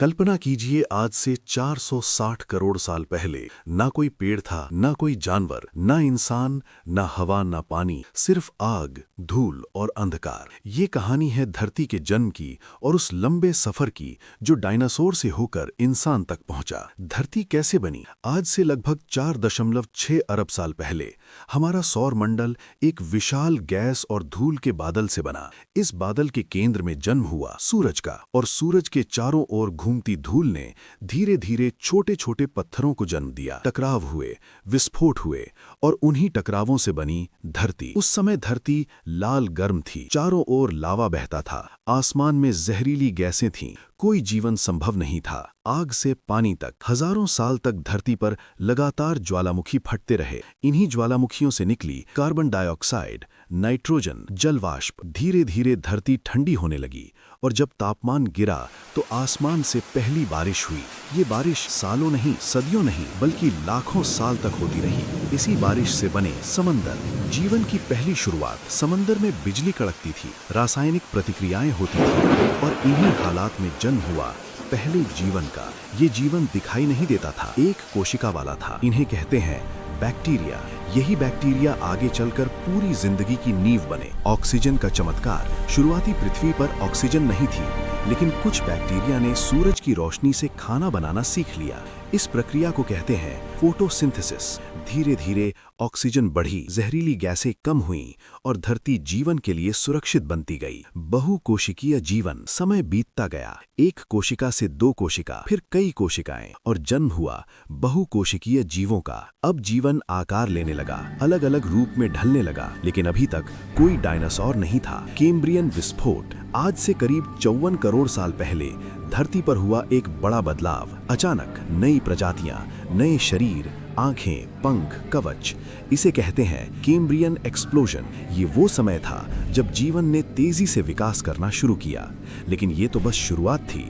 कल्पना कीजिए आज से 460 करोड़ साल पहले ना कोई पेड़ था, ना कोई जानवर, ना इंसान, ना हवा, ना पानी, सिर्फ आग, धूल और अंधकार। ये कहानी है धरती के जन्म की और उस लंबे सफर की जो डायनासोर से होकर इंसान तक पहुंचा। धरती कैसे बनी? आज से लगभग 4.6 अरब साल पहले हमारा सौर मंडल एक विशाल गैस और धूल के बादल से बना। इस बादल के केंद्र में जन्म हुआ सूरज का, और सूरज के चारों ओर घूमती धूल ने धीरे धीरे छोटे छोटे पत्थरों को जन्म दिया। टकराव हुए, विस्फोट हुए और उन्हीं टकरावों से बनी धरती। उस समय धरती लाल गर्म थी, चारों ओर लावा बहता था, आसमान में जहरीली गैसें थीं, कोई जीवन संभव नहीं था। आग से पानी तक हजारों साल तक धरती पर लगातार ज्वालामुखी फटते रहे। इन्हीं ज्वालामुखियों से निकली कार्बन डाइऑक्साइड, नाइट्रोजन, जलवाष्प। धीरे धीरे धरती ठंडी होने लगी और जब तापमान गिरा तो आसमान से पहली बारिश हुई। ये बारिश सालों नहीं, सदियों नहीं, बल्कि लाखों साल तक होती रही। इसी बारिश से बने समंदर। जीवन की पहली शुरुआत समंदर में बिजली कड़कती थी, रासायनिक प्रतिक्रियाएं होती थी और इन्हीं हालात में जन्म हुआ पहले जीवन का। ये जीवन दिखाई नहीं देता था, एक कोशिका वाला था। इन्हें कहते हैं बैक्टीरिया। यही बैक्टीरिया आगे चलकर पूरी जिंदगी की नींव बने। ऑक्सीजन का चमत्कार। शुरुआती पृथ्वी पर ऑक्सीजन नहीं थी, लेकिन कुछ बैक्टीरिया ने सूरज की रोशनी से खाना बनाना सीख लिया। इस प्रक्रिया को कहते हैं फोटोसिंथेसिस। धीरे धीरे ऑक्सीजन बढ़ी, जहरीली गैसें कम हुईं और धरती जीवन के लिए सुरक्षित बनती गई। बहुकोशिकीय जीवन। समय बीतता गया, एक कोशिका से दो कोशिका, फिर कई कोशिकाएं, और जन्म हुआ बहुकोशिकीय जीवों का। अब जीवन आकार लेने लगा, अलग अलग रूप में ढलने लगा, लेकिन अभी तक कोई डायनासोर नहीं था। कैम्ब्रियन विस्फोट। आज से करीब 54 करोड़ साल पहले धरती पर हुआ एक बड़ा बदलाव। अचानक नई प्रजातियां, नए शरीर, आंखें, पंख, कवच। इसे कहते हैं कैम्ब्रियन एक्सप्लोजन। ये वो समय था जब जीवन ने तेजी से विकास करना शुरू किया, लेकिन ये तो बस शुरुआत थी।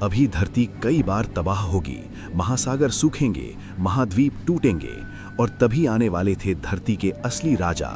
अभी धरती कई बार तबाह होगी, महासागर सूखेंगे, महाद्वीप टूटेंगे, और तभी आने वाले थे धरती के असली राजा,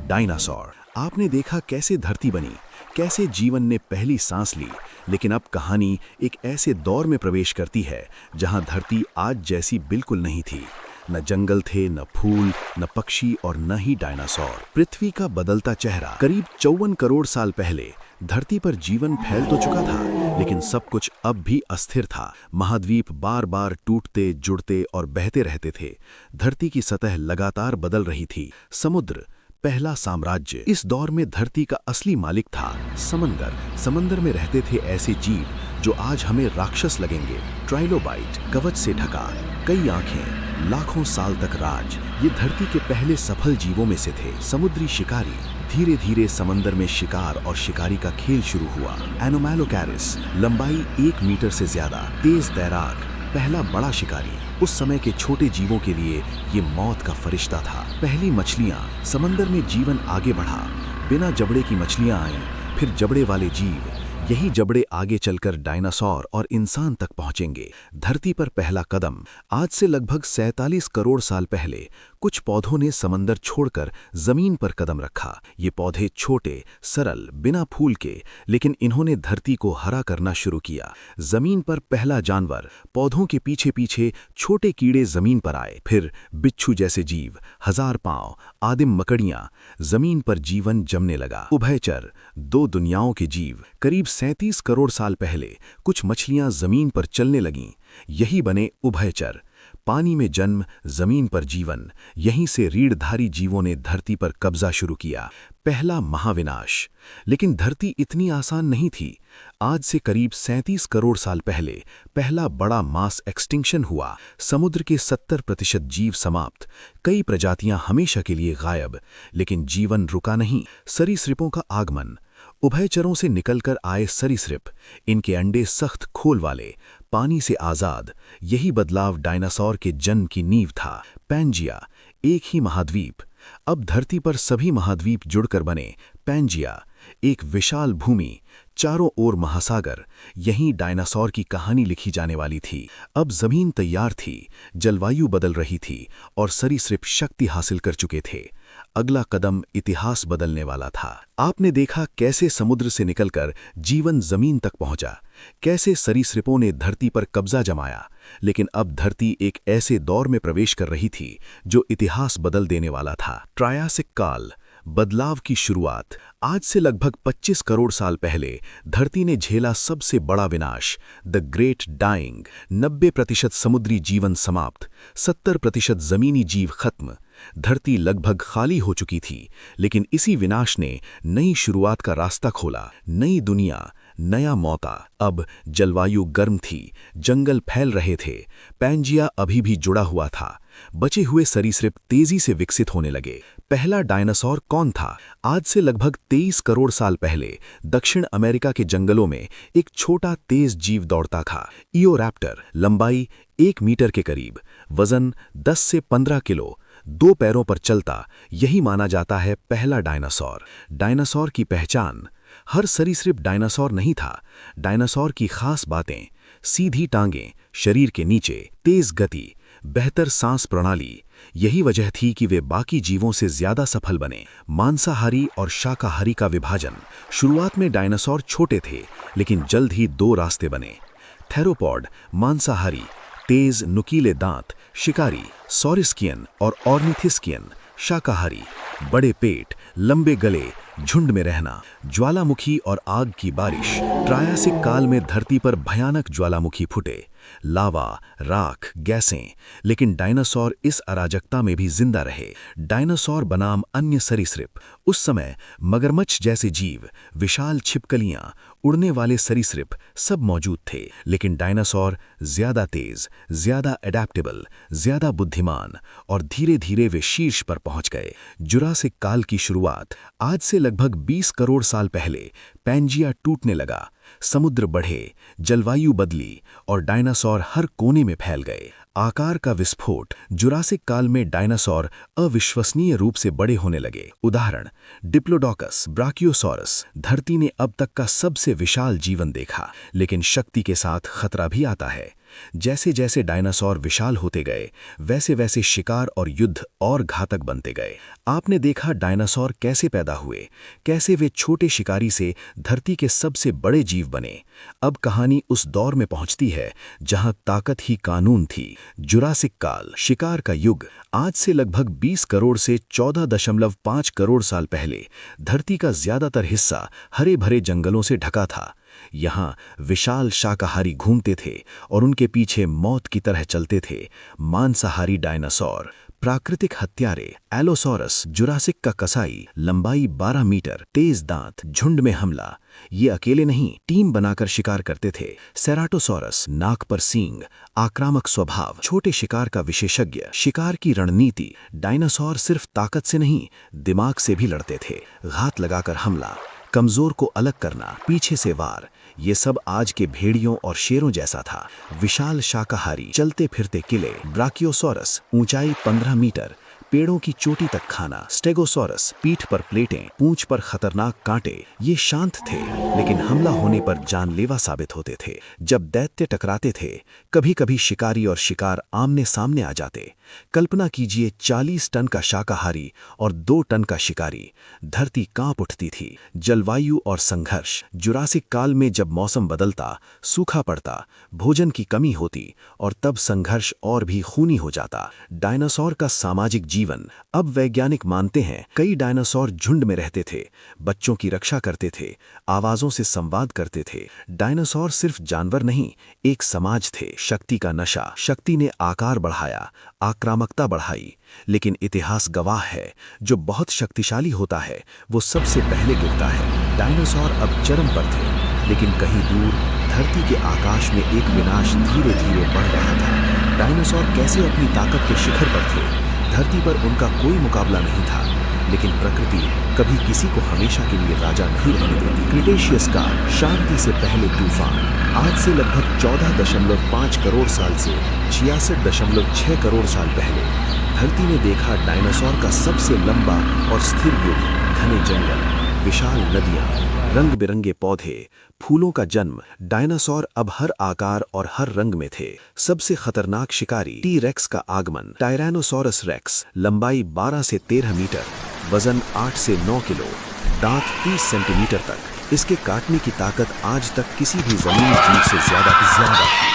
डायनासोर। आपने देखा कैसे धरती बनी, कैसे जीवन ने पहली सांस ली, लेकिन अब कहानी एक ऐसे दौर में प्रवेश करती है जहां धरती आज जैसी बिल्कुल नहीं थी। न जंगल थे, न फूल, न पक्षी और न ही डायनासोर। पृथ्वी का बदलता चेहरा। करीब 54 करोड़ साल पहले धरती पर जीवन फैल तो चुका था, लेकिन सब कुछ अब भी अस्थिर था। महाद्वीप बार बार टूटते, जुड़ते और बहते रहते थे। धरती की सतह लगातार बदल रही थी। समुद्र, पहला साम्राज्य। इस दौर में धरती का असली मालिक था समंदर। समंदर में रहते थे ऐसे जीव जो आज हमें राक्षस लगेंगे। ट्राइलोबाइट, कवच से ढका, कई आंखें, लाखों साल तक राज। ये धरती के पहले सफल जीवों में से थे। समुद्री शिकारी। धीरे धीरे समंदर में शिकार और शिकारी का खेल शुरू हुआ। एनोमैलोकैरिस, लंबाई 1 मीटर से ज्यादा, तेज तैराक, पहला बड़ा शिकारी। उस समय के छोटे जीवों के लिए ये मौत का फरिश्ता था। पहली मछलियां। समंदर में जीवन आगे बढ़ा, बिना जबड़े की मछलियां आईं, फिर जबड़े वाले जीव। यही जबड़े आगे चलकर डायनासोर और इंसान तक पहुंचेंगे। धरती पर पहला कदम। आज से लगभग 47 करोड़ साल पहले कुछ पौधों ने समंदर छोड़कर जमीन पर कदम रखा। ये पौधे छोटे, सरल, बिना फूल के, लेकिन इन्होंने धरती को हरा करना शुरू किया। जमीन पर पहला जानवर। पौधों के पीछे पीछे छोटे कीड़े जमीन पर आए, फिर बिच्छू जैसे जीव, 1000 पांव, आदिम मकड़ियां। जमीन पर जीवन जमने लगा। उभयचर, दो दुनियाओं के जीव। करीब 37 करोड़ साल पहले कुछ मछलियां जमीन पर चलने लगीं। यही बने उभयचर। पानी में जन्म, जमीन पर जीवन। यहीं से रीढ़धारी जीवों ने धरती पर कब्जा शुरू किया। पहला महाविनाश। लेकिन धरती इतनी आसान नहीं थी। आज से करीब 37 करोड़ साल पहले पहला बड़ा मास एक्सटिंक्शन हुआ। समुद्र के 70% जीव समाप्त, कई प्रजातियां हमेशा के लिए गायब। लेकिन जीवन रुका नहीं। सरीसृपों का आगमन। उभयचरों से निकलकर आए सरीसृप। इनके अंडे सख्त खोल वाले, पानी से आजाद। यही बदलाव डायनासोर के जन्म की नींव था। पैंजिया, एक ही महाद्वीप। अब धरती पर सभी महाद्वीप जुड़कर बने पैंजिया, एक विशाल भूमि, चारों ओर महासागर। यहीं डायनासोर की कहानी लिखी जाने वाली थी। अब जमीन तैयार थी, जलवायु बदल रही थी और सरीसृप शक्ति हासिल कर चुके थे। अगला कदम इतिहास बदलने वाला था। आपने देखा कैसे समुद्र से निकलकर जीवन जमीन तक पहुंचा, कैसे सरीसृपों ने धरती पर कब्जा जमाया, लेकिन अब धरती एक ऐसे दौर में प्रवेश कर रही थी जो इतिहास बदल देने वाला था। ट्रायासिक काल, बदलाव की शुरुआत। आज से लगभग 25 करोड़ साल पहले धरती ने झेला सबसे बड़ा विनाश, द ग्रेट डाइंग। 90% समुद्री जीवन समाप्त, 70% जमीनी जीव खत्म। धरती लगभग खाली हो चुकी थी, लेकिन इसी विनाश ने नई शुरुआत का रास्ता खोला। नई दुनिया, नया मौका। अब जलवायु गर्म थी, जंगल फैल रहे थे, पैंजिया अभी भी जुड़ा हुआ था। बचे हुए सरीसृप तेजी से विकसित होने लगे। पहला डायनासोर कौन था? आज से लगभग 23 करोड़ साल पहले दक्षिण अमेरिका के जंगलों में एक छोटा तेज जीव दौड़ता था, इओरैप्टर। लंबाई 1 मीटर के करीब, वजन 10 से 15 किलो, 2 पैरों पर चलता। यही माना जाता है पहला डायनासोर। डायनासोर की पहचान। हर सरीसृप डायनासोर नहीं था। डायनासोर की खास बातें: सीधी टांगें, शरीर के नीचे, तेज गति, बेहतर सांस प्रणाली। यही वजह थी कि वे बाकी जीवों से ज्यादा सफल बने। मांसाहारी और शाकाहारी का विभाजन। शुरुआत में डायनासोर छोटे थे, लेकिन जल्द ही 2 रास्ते बने। थेरोपॉड, मांसाहारी, तेज नुकीले दांत, शिकारी। सॉरिस्कियन और ऑर्निथिस्कियन, शाकाहारी, बड़े पेट, लंबे गले, झुंड में रहना। ज्वालामुखी और आग की बारिश। ट्रायासिक काल में धरती पर भयानक ज्वालामुखी फूटे, लावा, राख, गैसें। लेकिन डायनासोर इस अराजकता में भी जिंदा रहे। डायनासोर बनाम अन्य सरीसृप। उस समय मगरमच्छ जैसे जीव, विशाल छिपकलियां, उड़ने वाले सरीसृप सब मौजूद थे, लेकिन डायनासोर ज्यादा तेज, ज्यादा एडेप्टेबल, ज्यादा बुद्धिमान, और धीरे धीरे वे शीर्ष पर पहुंच गए। जुरासिक काल की शुरुआत। आज से लगभग 20 करोड़ साल पहले पैंजिया टूटने लगा, समुद्र बढ़े, जलवायु बदली और डायनासोर हर कोने में फैल गए। आकार का विस्फोट। जुरासिक काल में डायनासोर अविश्वसनीय रूप से बड़े होने लगे। उदाहरण: डिप्लोडोकस, ब्राकियोसॉरस। धरती ने अब तक का सबसे विशाल जीवन देखा, लेकिन शक्ति के साथ खतरा भी आता है। जैसे जैसे डायनासोर विशाल होते गए, वैसे वैसे शिकार और युद्ध और घातक बनते गए। आपने देखा डायनासोर कैसे पैदा हुए, कैसे वे छोटे शिकारी से धरती के सबसे बड़े जीव बने। अब कहानी उस दौर में पहुंचती है जहां ताकत ही कानून थी। जुरासिक काल, शिकार का युग। आज से लगभग 20 करोड़ से 14.5 करोड़ साल पहले धरती का ज्यादातर हिस्सा हरे भरे जंगलों से ढका था। यहाँ विशाल शाकाहारी घूमते थे और उनके पीछे मौत की तरह चलते थे मांसाहारी डायनासोर। प्राकृतिक हत्यारे। एलोसोरस, जुरासिक का कसाई, लंबाई 12 मीटर, तेज दांत, झुंड में हमला। ये अकेले नहीं, टीम बनाकर शिकार करते थे। सेराटोसोरस, नाक पर सींग, आक्रामक स्वभाव, छोटे शिकार का विशेषज्ञ। शिकार की रणनीति। डायनासोर सिर्फ ताकत से नहीं, दिमाग से भी लड़ते थे। घात लगाकर हमला, कमजोर को अलग करना, पीछे से वार। ये सब आज के भेड़ियों और शेरों जैसा था। विशाल शाकाहारी, चलते फिरते किले। ब्राकियोसॉरस, ऊंचाई 15 मीटर, पेड़ों की चोटी तक खाना। स्टेगोसॉरस, पीठ पर प्लेटें, पूंछ पर खतरनाक कांटे। ये शांत थे, लेकिन हमला होने पर जानलेवा साबित होते थे। जब दैत्य टकराते थे, कभी कभी शिकारी और शिकार आमने सामने आ जाते। कल्पना कीजिए 40 टन का शाकाहारी और 2 टन का शिकारी। धरती कांप उठती थी। जलवायु और संघर्ष। जुरासिक काल में जब मौसम बदलता, सूखा पड़ता, भोजन की कमी होती और तब संघर्ष और भी खूनी हो जाता। डायनासोर का सामाजिक जीवन। अब वैज्ञानिक मानते हैं कई डायनासोर झुंड में रहते थे, बच्चों की रक्षा करते थे, आवाजों से संवाद करते थे। डायनासोर सिर्फ जानवर नहीं, एक समाज थे। शक्ति का नशा। शक्ति ने आकार बढ़ाया, आक्रामकता बढ़ाई, लेकिन इतिहास गवाह है, जो बहुत शक्तिशाली होता है वो सबसे पहले गिरता है। डायनासोर अब चरम पर थे, लेकिन कहीं दूर धरती के आकाश में एक विनाश धीरे धीरे बढ़ रहा था। डायनासोर कैसे अपनी ताकत के शिखर पर थे, धरती पर उनका कोई मुकाबला नहीं था, लेकिन प्रकृति कभी किसी को हमेशा के लिए राजा नहीं रहने देती। क्रिटेशियस काल, शांति से पहले तूफान। आज से लगभग 14.5 करोड़ साल से 66.6 करोड़ साल पहले धरती ने देखा डायनासोर का सबसे लंबा और स्थिर युग। घने जंगल, विशाल नदियां, रंग बिरंगे पौधे, फूलों का जन्म। डायनासोर अब हर आकार और हर रंग में थे। सबसे खतरनाक शिकारी। टी रेक्स का आगमन। टायरानोसोरस रेक्स, लंबाई 12 से 13 मीटर, वजन 8 से 9 किलो, दांत 30 सेंटीमीटर तक। इसके काटने की ताकत आज तक किसी भी जमीनी जीव से ज्यादा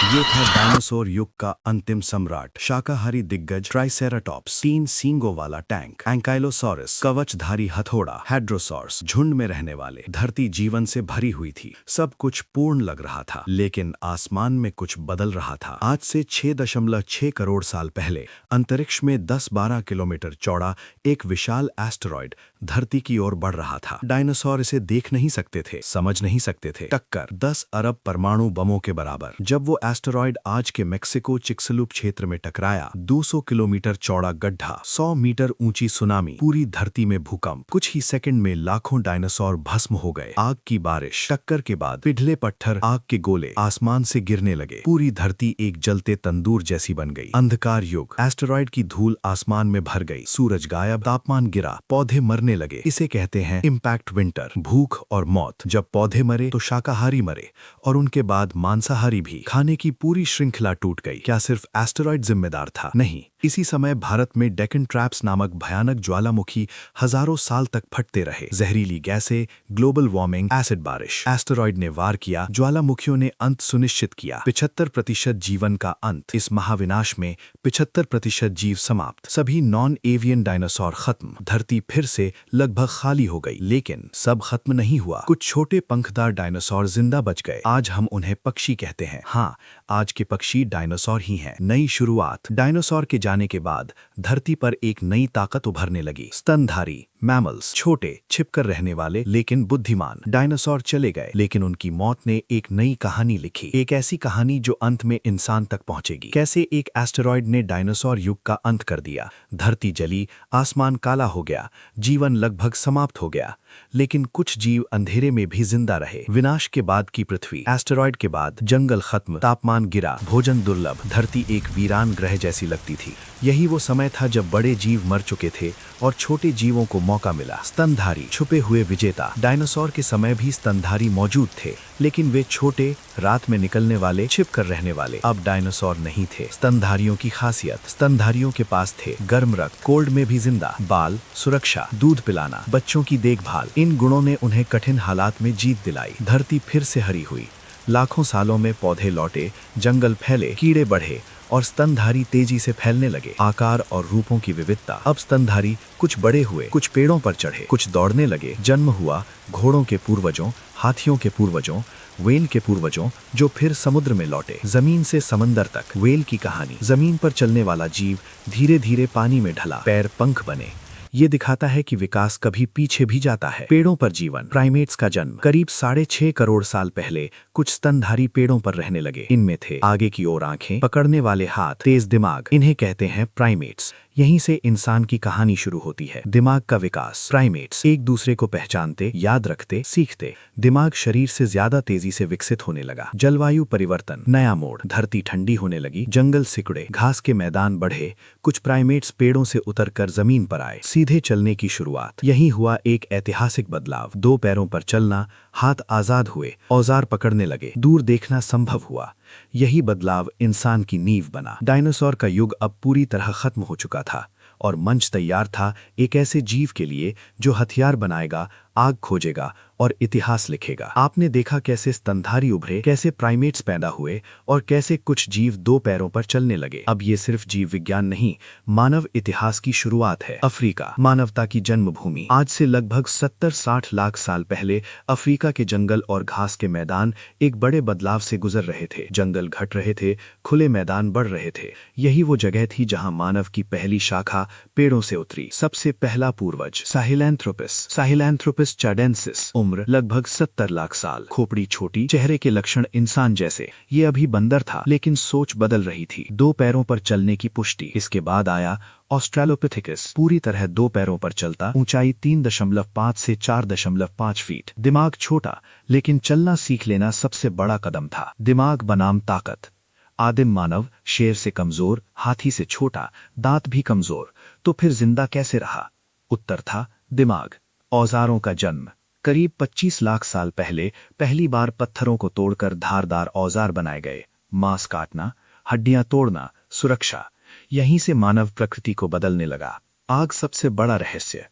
ये था डायनासोर युग का अंतिम सम्राट, शाकाहारी दिग्गज ट्राइसेराटॉप्स, 3 सींगों वाला टैंक, एंकाइलोसॉरस, कवचधारी हथौड़ा, हेड्रोसॉर्स, झुंड में रहने वाले। धरती जीवन से भरी हुई थी, सब कुछ पूर्ण लग रहा था, लेकिन आसमान में कुछ बदल रहा था। आज से 6.6 करोड़ साल पहले अंतरिक्ष में 10-12 किलोमीटर चौड़ा एक विशाल एस्टेरॉयड धरती की ओर बढ़ रहा था। डायनासोर इसे देख नहीं सकते थे, समझ नहीं सकते थे। टक्कर 10 अरब परमाणु बमों के बराबर। जब वो एस्टेरॉयड आज के मेक्सिको चिक्सलूप क्षेत्र में टकराया, 200 किलोमीटर चौड़ा गड्ढा, 100 मीटर ऊंची सुनामी, पूरी धरती में भूकंप। कुछ ही सेकंड में लाखों डायनासोर भस्म हो गए। आग की बारिश, टक्कर के बाद पिघले पत्थर, आग के गोले आसमान से गिरने लगे। पूरी धरती एक जलते तंदूर जैसी बन गई। अंधकार युग, एस्टेरॉयड की धूल आसमान में भर गई, सूरज गायब, तापमान गिरा, पौधे मरने लगे। इसे कहते हैं इम्पैक्ट विंटर, भूख और मौत। जब पौधे मरे तो शाकाहारी मरे, और उनके बाद मांसाहारी भी। खाने की पूरी श्रृंखला टूट गई। क्या सिर्फ एस्टेरॉयड जिम्मेदार था? नहीं। इसी समय भारत में डेक्कन ट्रैप्स नामक भयानक ज्वालामुखी हजारों साल तक फटते रहे। जहरीली गैसें, ग्लोबल वार्मिंग, एसिड बारिश। एस्टेरॉयड ने वार किया, ज्वालामुखियों ने अंत सुनिश्चित किया। 75% जीवन का अंत। इस महाविनाश में 75% जीव समाप्त। सभी नॉन एवियन डायनासोर खत्म। धरती फिर से लगभग खाली हो गई। लेकिन सब खत्म नहीं हुआ। कुछ छोटे पंखदार डायनासोर जिंदा बच गए। आज हम उन्हें पक्षी कहते हैं। हाँ, आज के पक्षी डायनासोर ही हैं। नई शुरुआत। डायनासोर के जाने के बाद धरती पर एक नई ताकत उभरने लगी। स्तनधारी मैमल्स, छोटे, छिपकर रहने वाले लेकिन बुद्धिमान। डायनासोर चले गए, लेकिन उनकी मौत ने एक नई कहानी लिखी। एक ऐसी कहानी जो अंत में इंसान तक पहुंचेगी। कैसे एक एस्टेरॉयड ने डायनासोर युग का अंत कर दिया। धरती जली, आसमान काला हो गया, जीवन लगभग समाप्त हो गया, लेकिन कुछ जीव अंधेरे में भी जिंदा रहे। विनाश के बाद की पृथ्वी। एस्टेरॉयड के बाद जंगल खत्म, तापमान गिरा, भोजन दुर्लभ, धरती एक वीरान ग्रह जैसी लगती थी। यही वो समय था जब बड़े जीव मर चुके थे और छोटे जीवों को मौका मिला। स्तनधारी, छुपे हुए विजेता। डायनासोर के समय भी स्तनधारी मौजूद थे, लेकिन वे छोटे, रात में निकलने वाले, छिपकर रहने वाले। अब डायनासोर नहीं थे। स्तनधारियों की खासियत। स्तनधारियों के पास थे गर्म रक्त, कोल्ड में भी जिंदा, बाल, सुरक्षा, दूध पिलाना, बच्चों की देखभाल। इन गुणों ने उन्हें कठिन हालात में जीत दिलाई। धरती फिर से हरी हुई। लाखों सालों में पौधे लौटे, जंगल फैले, कीड़े बढ़े और स्तनधारी तेजी से फैलने लगे। आकार और रूपों की विविधता। अब स्तनधारी कुछ बड़े हुए, कुछ पेड़ों पर चढ़े, कुछ दौड़ने लगे। जन्म हुआ घोड़ों के पूर्वजों, हाथियों के पूर्वजों, वेल के पूर्वजों, जो फिर समुद्र में लौटे। जमीन से समंदर तक। वेल की कहानी। जमीन पर चलने वाला जीव धीरे धीरे पानी में ढला, पैर पंख बने। ये दिखाता है कि विकास कभी पीछे भी जाता है। पेड़ों पर जीवन। प्राइमेट्स का जन्म। करीब 6.5 करोड़ साल पहले कुछ स्तनधारी पेड़ों पर रहने लगे। इनमें थे आगे की ओर आंखें, पकड़ने वाले हाथ, तेज दिमाग। इन्हें कहते हैं प्राइमेट्स। यहीं से इंसान की कहानी शुरू होती है। दिमाग का विकास। प्राइमेट्स एक दूसरे को पहचानते, याद रखते, सीखते। दिमाग शरीर से ज्यादा तेजी से विकसित होने लगा। जलवायु परिवर्तन। नया मोड़। धरती ठंडी होने लगी, जंगल सिकुड़े, घास के मैदान बढ़े। कुछ प्राइमेट्स पेड़ों से उतरकर जमीन पर आए। सीधे चलने की शुरुआत। यही हुआ एक ऐतिहासिक बदलाव। 2 पैरों पर चलना, हाथ आजाद हुए, औजार पकड़ने लगे, दूर देखना संभव हुआ। यही बदलाव इंसान की नींव बना। डायनासोर का युग अब पूरी तरह खत्म हो चुका था और मंच तैयार था एक ऐसे जीव के लिए जो हथियार बनाएगा, आग खोजेगा और इतिहास लिखेगा। आपने देखा कैसे स्तनधारी उभरे, कैसे प्राइमेट्स पैदा हुए और कैसे कुछ जीव 2 पैरों पर चलने लगे। अब ये सिर्फ जीव विज्ञान नहीं, मानव इतिहास की शुरुआत है। अफ्रीका, मानवता की जन्मभूमि। आज से लगभग 70-60 लाख साल पहले अफ्रीका के जंगल और घास के मैदान एक बड़े बदलाव से गुजर रहे थे। जंगल घट रहे थे, खुले मैदान बढ़ रहे थे। यही वो जगह थी जहां मानव की पहली शाखा पेड़ों से उतरी। सबसे पहला पूर्वज साहेलैंथ्रोपस। साहेलैंथ्रोपस चाडेंसिस। उम्र लगभग 70 लाख साल। खोपड़ी छोटी, चेहरे के लक्षण इंसान जैसे। ये अभी बंदर था, लेकिन सोच बदल रही थी। 2 पैरों पर चलने की पुष्टि। इसके बाद आया ऑस्ट्रेलोपिथेकस, पूरी तरह 2 पैरों पर चलता, ऊंचाई 3.5 से 4.5 फीट। दिमाग छोटा, लेकिन चलना सीख लेना सबसे बड़ा कदम था। दिमाग बनाम ताकत। आदिम मानव शेर से कमजोर, हाथी से छोटा, दांत भी कमजोर, तो फिर जिंदा कैसे रहा? उत्तर था दिमाग। औजारों का जन्म। करीब 25 लाख साल पहले पहली बार पत्थरों को तोड़कर धारदार औजार बनाए गए। मांस काटना, हड्डियां तोड़ना, सुरक्षा। यहीं से मानव प्रकृति को बदलने लगा। आग सबसे बड़ा रहस्य।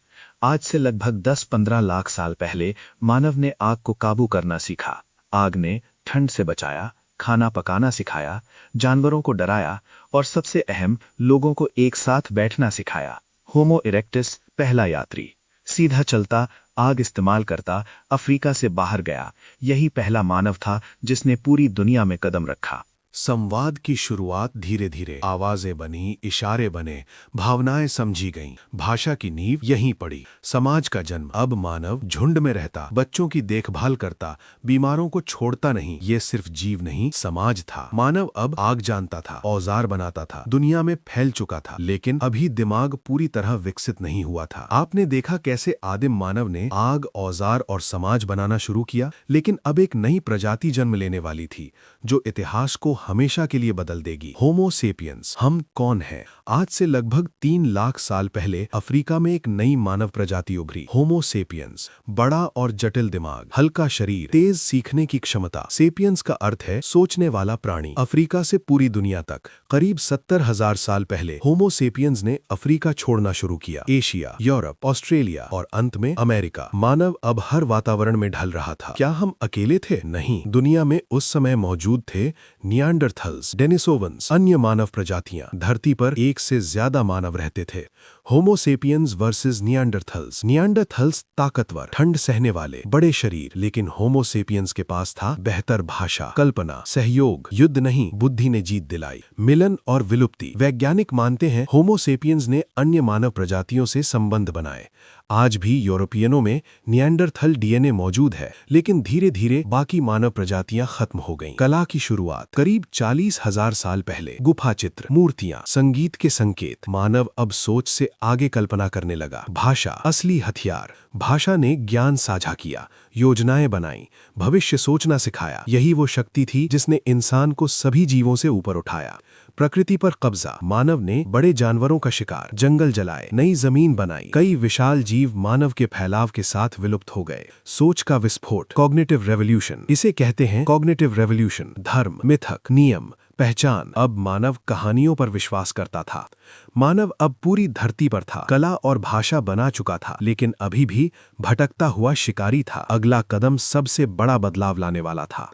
आज से लगभग 10-15 लाख साल पहले मानव ने आग को काबू करना सीखा। आग ने ठंड से बचाया, खाना पकाना सिखाया, जानवरों को डराया और सबसे अहम, लोगों को एक साथ बैठना सिखाया। होमो इरेक्टस पहला यात्री, सीधा चलता, आग इस्तेमाल करता, अफ्रीका से बाहर गया। यही पहला मानव था जिसने पूरी दुनिया में कदम रखा। संवाद की शुरुआत धीरे धीरे, आवाजें बनी, इशारे बने, भावनाएं समझी गईं, भाषा की नींव यहीं पड़ी। समाज का जन्म, अब मानव झुंड में रहता, बच्चों की देखभाल करता, बीमारों को छोड़ता नहीं। ये सिर्फ जीव नहीं, समाज था। मानव अब आग जानता था, औजार बनाता था, दुनिया में फैल चुका था, लेकिन अभी दिमाग पूरी तरह विकसित नहीं हुआ था। आपने देखा कैसे आदिम मानव ने आग, औजार और समाज बनाना शुरू किया, लेकिन अब एक नई प्रजाति जन्म लेने वाली थी, जो इतिहास को हमेशा के लिए बदल देगी। होमो सेपियंस, हम कौन हैं? आज से लगभग 3 लाख साल पहले अफ्रीका में एक नई मानव प्रजाति उभरी, होमो सेपियंस। बड़ा और जटिल दिमाग, हल्का शरीर, तेज सीखने की क्षमता। सेपियंस का अर्थ है सोचने वाला प्राणी। अफ्रीका से पूरी दुनिया तक करीब 70,000 साल पहले होमो सेपियंस ने अफ्रीका छोड़ना शुरू किया। एशिया, यूरोप, ऑस्ट्रेलिया और अंत में अमेरिका। मानव अब हर वातावरण में ढल रहा था। क्या हम अकेले थे? नहीं, दुनिया में उस समय मौजूद थे नियांडरथल्स, डेनिसोवंस, अन्य मानव प्रजातियां। धरती पर एक से ज्यादा मानव रहते थे। होमो सेपियंस वर्सेस नियांडरथल्स। नियांडरथल्स ताकतवर, ठंड सहने वाले, बड़े शरीर, लेकिन होमो सेपियंस के पास था बेहतर भाषा, कल्पना, सहयोग। युद्ध नहीं, बुद्धि ने जीत दिलाई। मिलन और विलुप्ति। वैज्ञानिक मानते हैं होमो सेपियंस ने अन्य मानव प्रजातियों से संबंध बनाए। आज भी यूरोपियनों में नियांडरथल डीएनए मौजूद है, लेकिन धीरे धीरे बाकी मानव प्रजातियां खत्म हो गईं। कला की शुरुआत करीब 40,000 साल पहले। गुफा चित्र, मूर्तियां, संगीत के संकेत। मानव अब सोच से आगे कल्पना करने लगा। भाषा, असली हथियार। भाषा ने ज्ञान साझा किया, योजनाएं बनाई, भविष्य सोचना सिखाया। यही वो शक्ति थी जिसने इंसान को सभी जीवों से ऊपर उठाया। प्रकृति पर कब्जा। मानव ने बड़े जानवरों का शिकार, जंगल जलाए, नई जमीन बनाई। कई विशाल जीव मानव के फैलाव के साथ विलुप्त हो गए। सोच का विस्फोट, कॉग्निटिव रेवोल्यूशन। इसे कहते हैं कॉग्निटिव रेवोल्यूशन। धर्म, मिथक, नियम, पहचान। अब मानव कहानियों पर विश्वास करता था। मानव अब पूरी धरती पर था, कला और भाषा बना चुका था, लेकिन अभी भी भटकता हुआ शिकारी था। अगला कदम सबसे बड़ा बदलाव लाने वाला था।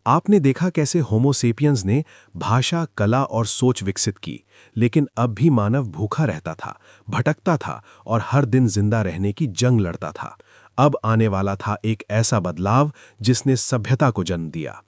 आपने देखा कैसे होमो सेपियंस ने भाषा, कला और सोच विकसित की, लेकिन अब भी मानव भूखा रहता था, भटकता था और हर दिन जिंदा रहने की जंग लड़ता था। अब आने वाला था एक ऐसा बदलाव जिसने सभ्यता को जन्म दिया।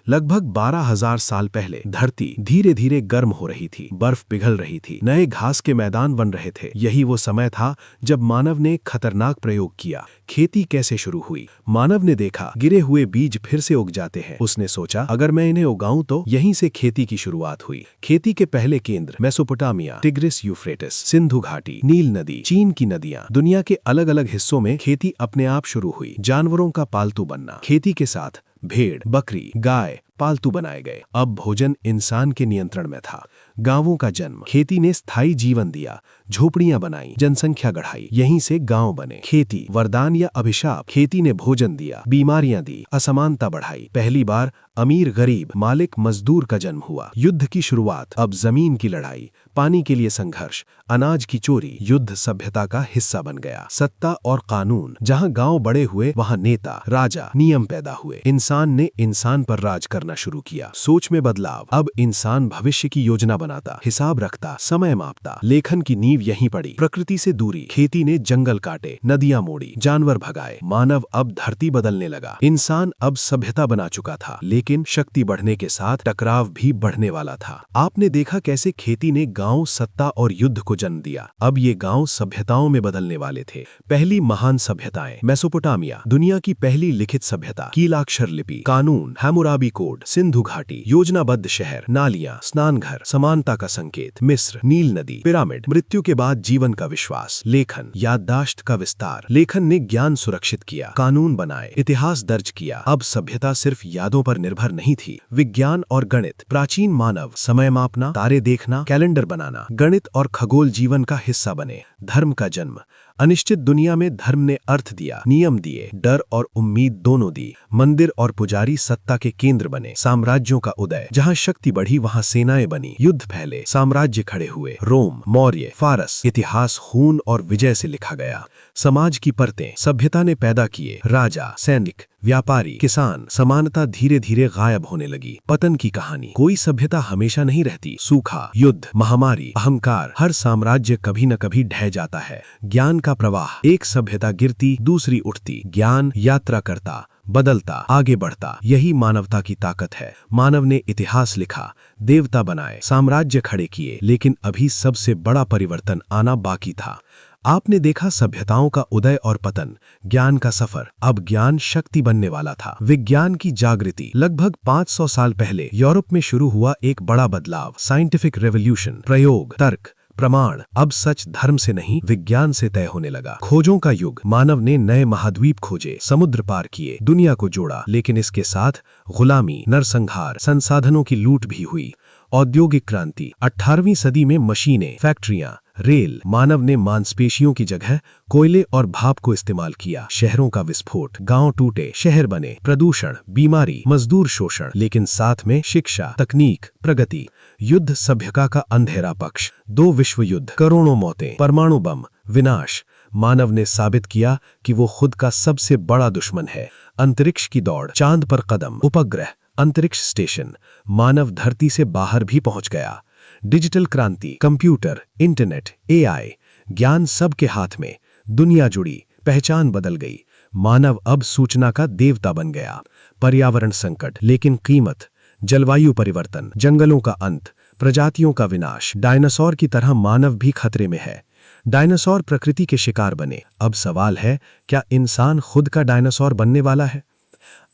लगभग 12,000 साल पहले धरती धीरे धीरे गर्म हो रही थी, बर्फ पिघल रही थी, नए घास के मैदान बन रहे थे। यही वो समय था जब मानव ने खतरनाक प्रयोग किया। खेती कैसे शुरू हुई? मानव ने देखा गिरे हुए बीज फिर से उग जाते हैं। उसने सोचा अगर मैं इन्हें उगाऊं तो। यहीं से खेती की शुरुआत हुई। खेती के पहले केंद्र मेसोपोटामिया, टिग्रिस यूफ्रेटिस, सिंधु घाटी, नील नदी, चीन की नदियां। दुनिया के अलग अलग हिस्सों में खेती अपने आप शुरू हुई। जानवरों का पालतू बनना, खेती के साथ भेड़, बकरी, गाय पालतू बनाए गए। अब भोजन इंसान के नियंत्रण में था। गांवों का जन्म, खेती ने स्थायी जीवन दिया, झोपड़ियां बनाई, जनसंख्या बढ़ाई। यहीं से गांव बने। खेती वरदान या अभिशाप? खेती ने भोजन दिया, बीमारियां दी, असमानता बढ़ाई। पहली बार अमीर गरीब, मालिक मजदूर का जन्म हुआ। युद्ध की शुरुआत, अब जमीन की लड़ाई, पानी के लिए संघर्ष, अनाज की चोरी। युद्ध सभ्यता का हिस्सा बन गया। सत्ता और कानून, जहां गांव बड़े हुए वहां नेता, राजा, नियम पैदा हुए। इंसान ने इंसान पर राज करना शुरू किया। सोच में बदलाव, अब इंसान भविष्य की योजना बनाता, हिसाब रखता, समय मापता। लेखन की नींव यहीं पड़ी। प्रकृति से दूरी, खेती ने जंगल काटे, नदियां मोड़ी, जानवर भगाए। मानव अब धरती बदलने लगा। इंसान अब सभ्यता बना चुका था, लेकिन शक्ति बढ़ने के साथ टकराव भी बढ़ने वाला था। आपने देखा कैसे खेती ने गांव, सत्ता और युद्ध को जन्म दिया। अब ये गांव सभ्यताओं में बदलने वाले थे। पहली महान सभ्यताएं, मेसोपोटामिया, दुनिया की पहली लिखित सभ्यता, कीलाक्षर लिपि, कानून, हैमुराबी कोड, सिंधु घाटी, योजनाबद्ध शहर, नालियां, स्नानघर, समानता का संकेत, मिस्र, नील नदी, पिरामिड, मृत्यु के बाद जीवन का विश्वास, लेखन, याददाश्त का विस्तार। लेखन ने ज्ञान सुरक्षित किया, कानून बनाए, इतिहास दर्ज किया। अब सभ्यता सिर्फ यादों पर निर्भर नहीं थी। विज्ञान और गणित, प्राचीन मानव समय मापना, तारे देखना, कैलेंडर बनाना, गणित और खगोल जीवन का हिस्सा बने। धर्म का जन्म, अनिश्चित दुनिया में धर्म ने अर्थ दिया, नियम दिए, डर और उम्मीद दोनों दी। मंदिर और पुजारी सत्ता के केंद्र बने। साम्राज्यों का उदय, जहां शक्ति बढ़ी वहां सेनाएं बनी, युद्ध फैले, साम्राज्य खड़े हुए। रोम, मौर्य, फारस, इतिहास खून और विजय से लिखा गया। समाज की परतें सभ्यता ने पैदा किए, राजा, सैनिक, व्यापारी, किसान। समानता धीरे धीरे गायब होने लगी। पतन की कहानी, कोई सभ्यता हमेशा नहीं रहती। सूखा, युद्ध, महामारी, अहंकार, हर साम्राज्य कभी न कभी ढह जाता है। ज्ञान का प्रवाह, एक सभ्यता गिरती दूसरी उठती। ज्ञान यात्रा करता, बदलता, आगे बढ़ता। यही मानवता की ताकत है। मानव ने इतिहास लिखा, देवता बनाए, साम्राज्य खड़े किए, लेकिन अभी सबसे बड़ा परिवर्तन आना बाकी था। आपने देखा सभ्यताओं का उदय और पतन, ज्ञान का सफर। अब ज्ञान शक्ति बनने वाला था। विज्ञान की जागृति, लगभग 500 साल पहले यूरोप में शुरू हुआ एक बड़ा बदलाव, साइंटिफिक रेवोल्यूशन। प्रयोग, तर्क, प्रमाण। अब सच धर्म से नहीं विज्ञान से तय होने लगा। खोजों का युग, मानव ने नए महाद्वीप खोजे, समुद्र पार किए, दुनिया को जोड़ा। लेकिन इसके साथ गुलामी, नरसंहार, संसाधनों की लूट भी हुई। औद्योगिक क्रांति, 18वीं सदी में मशीनें, फैक्ट्रियां, रेल। मानव ने मांसपेशियों की जगह कोयले और भाप को इस्तेमाल किया। शहरों का विस्फोट, गांव टूटे, शहर बने। प्रदूषण, बीमारी, मजदूर शोषण, लेकिन साथ में शिक्षा, तकनीक, प्रगति। युद्ध, सभ्यता का अंधेरा पक्ष। 2 विश्व युद्ध, करोड़ों मौतें, परमाणु बम, विनाश। मानव ने साबित किया कि वो खुद का सबसे बड़ा दुश्मन है। अंतरिक्ष की दौड़, चांद पर कदम, उपग्रह, अंतरिक्ष स्टेशन। मानव धरती से बाहर भी पहुंच गया। डिजिटल क्रांति, कंप्यूटर, इंटरनेट, एआई, ज्ञान सबके हाथ में। दुनिया जुड़ी, पहचान बदल गई। मानव अब सूचना का देवता बन गया। पर्यावरण संकट, लेकिन कीमत, जलवायु परिवर्तन, जंगलों का अंत, प्रजातियों का विनाश। डायनासोर की तरह मानव भी खतरे में है। डायनासोर प्रकृति के शिकार बने। अब सवाल है, क्या इंसान खुद का डायनासोर बनने वाला है?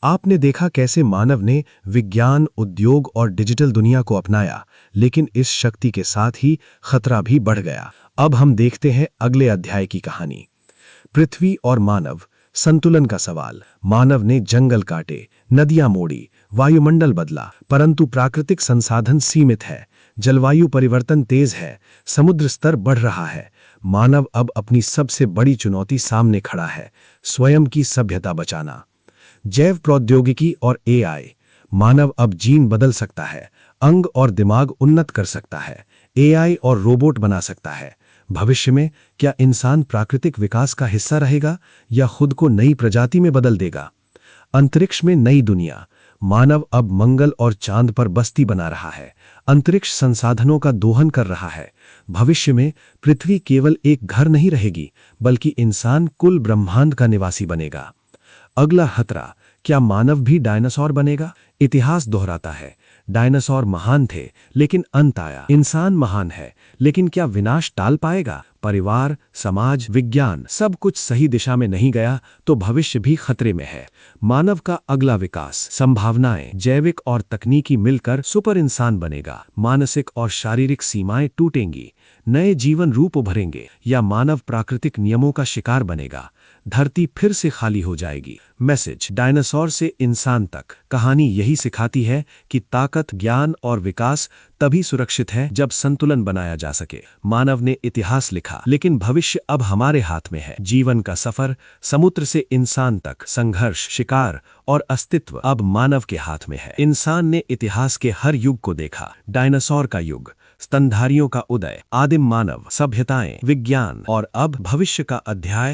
आपने देखा कैसे मानव ने विज्ञान, उद्योग और डिजिटल दुनिया को अपनाया, लेकिन इस शक्ति के साथ ही खतरा भी बढ़ गया। अब हम देखते हैं अगले अध्याय की कहानी। पृथ्वी और मानव, संतुलन का सवाल। मानव ने जंगल काटे, नदियां मोड़ी, वायुमंडल बदला, परंतु प्राकृतिक संसाधन सीमित है। जलवायु परिवर्तन तेज है, समुद्र स्तर बढ़ रहा है। मानव अब अपनी सबसे बड़ी चुनौती सामने खड़ा है, स्वयं की सभ्यता बचाना। जैव प्रौद्योगिकी और एआई, मानव अब जीन बदल सकता है, अंग और दिमाग उन्नत कर सकता है, एआई और रोबोट बना सकता है। भविष्य में क्या इंसान प्राकृतिक विकास का हिस्सा रहेगा या खुद को नई प्रजाति में बदल देगा? अंतरिक्ष में नई दुनिया, मानव अब मंगल और चांद पर बस्ती बना रहा है, अंतरिक्ष संसाधनों का दोहन कर रहा है। भविष्य में पृथ्वी केवल एक घर नहीं रहेगी, बल्कि इंसान कुल ब्रह्मांड का निवासी बनेगा। अगला खतरा, क्या मानव भी डायनासोर बनेगा? इतिहास दोहराता है, डायनासोर महान थे लेकिन अंत आया। इंसान महान है, लेकिन क्या विनाश टाल पाएगा? परिवार, समाज, विज्ञान सब कुछ सही दिशा में नहीं गया तो भविष्य भी खतरे में है। मानव का अगला विकास, संभावनाएं, जैविक और तकनीकी मिलकर सुपर इंसान बनेगा। मानसिक और शारीरिक सीमाएं टूटेंगी, नए जीवन रूप उभरेंगे, या मानव प्राकृतिक नियमों का शिकार बनेगा। धरती फिर से खाली हो जाएगी। मैसेज, डायनासोर से इंसान तक। कहानी यही सिखाती है कि ताकत, ज्ञान और विकास तभी सुरक्षित है जब संतुलन बनाया जा सके। मानव ने इतिहास लिखा, लेकिन भविष्य अब हमारे हाथ में है। जीवन का सफर, समुद्र से इंसान तक, संघर्ष, शिकार और अस्तित्व अब मानव के हाथ में है। इंसान ने इतिहास के हर युग को देखा, डायनासोर का युग, स्तनधारियों का उदय, आदिम मानव, सभ्यताएं, विज्ञान और अब भविष्य का अध्याय।